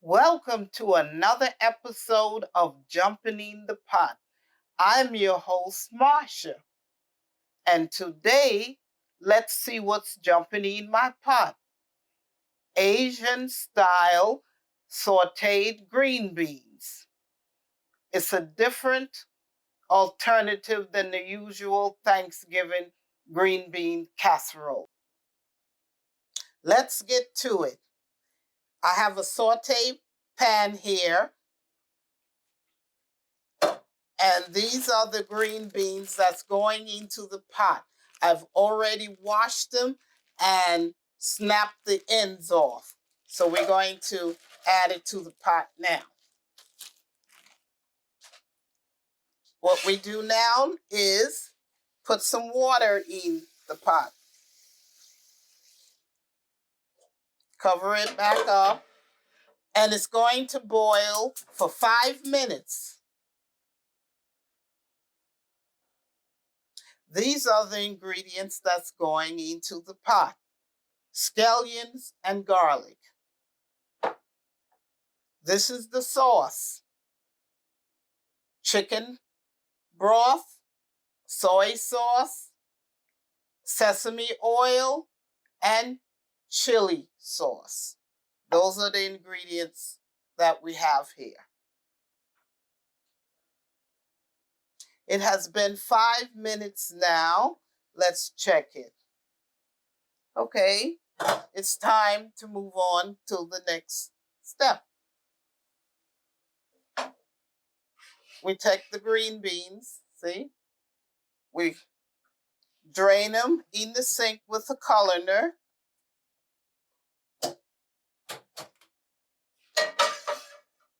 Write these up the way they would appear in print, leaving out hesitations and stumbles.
Welcome to another episode of Jumping in the Pot. I'm your host, Marcia. And today, let's see what's jumping in my pot. Asian style sauteed green beans. It's a different alternative than the usual Thanksgiving green bean casserole. Let's get to it. I have a saute pan here. And these are the green beans that's going into the pot. I've already washed them and snapped the ends off. So we're going to add it to the pot now. What we do now is put some water in the pot. Cover it back up. And it's going to boil for 5 minutes. These are the ingredients that's going into the pot. Scallions and garlic. This is the sauce. Chicken broth, soy sauce, sesame oil, and chili sauce. Those are the ingredients that we have here. It has been 5 minutes now. Let's check it. Okay, it's time to move on to the next step. We take the green beans, see? We drain them in the sink with a colander.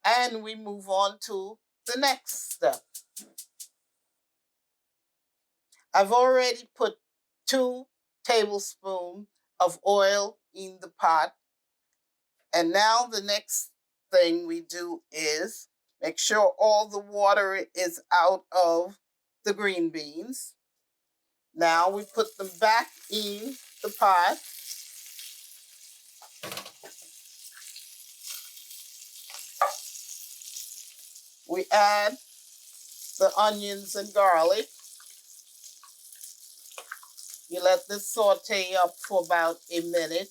And we move on to the next step. I've already put 2 tablespoons of oil in the pot. And now the next thing we do is make sure all the water is out of the green beans. Now we put them back in the pot. We add the onions and garlic. You let this saute up for about a minute.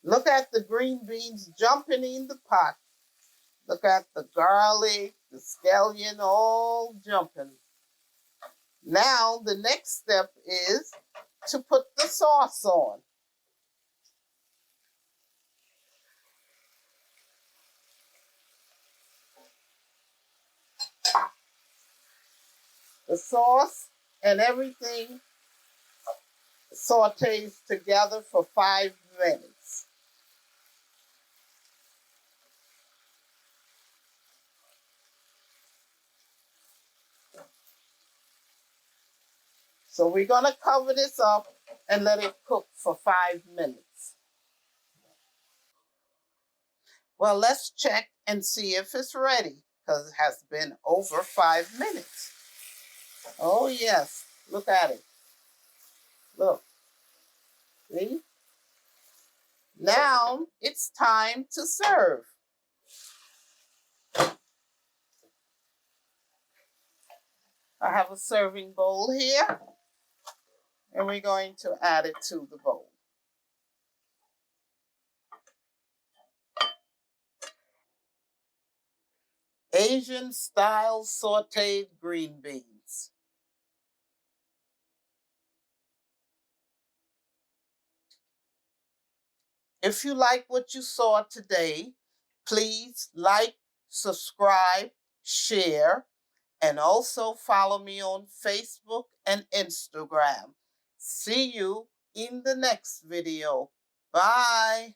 Look at the green beans jumping in the pot. Look at the garlic, the scallion, all jumping. Now the next step is to put the sauce on. The sauce and everything sautés together for 5 minutes. So we're going to cover this up and let it cook for 5 minutes. Well, let's check and see if it's ready, because it has been over 5 minutes. Oh, yes. Look at it. Look. See? Now it's time to serve. I have a serving bowl here. And we're going to add it to the bowl. Asian style sauteed green beans. If you like what you saw today, please like, subscribe, share, and also follow me on Facebook and Instagram. See you in the next video. Bye.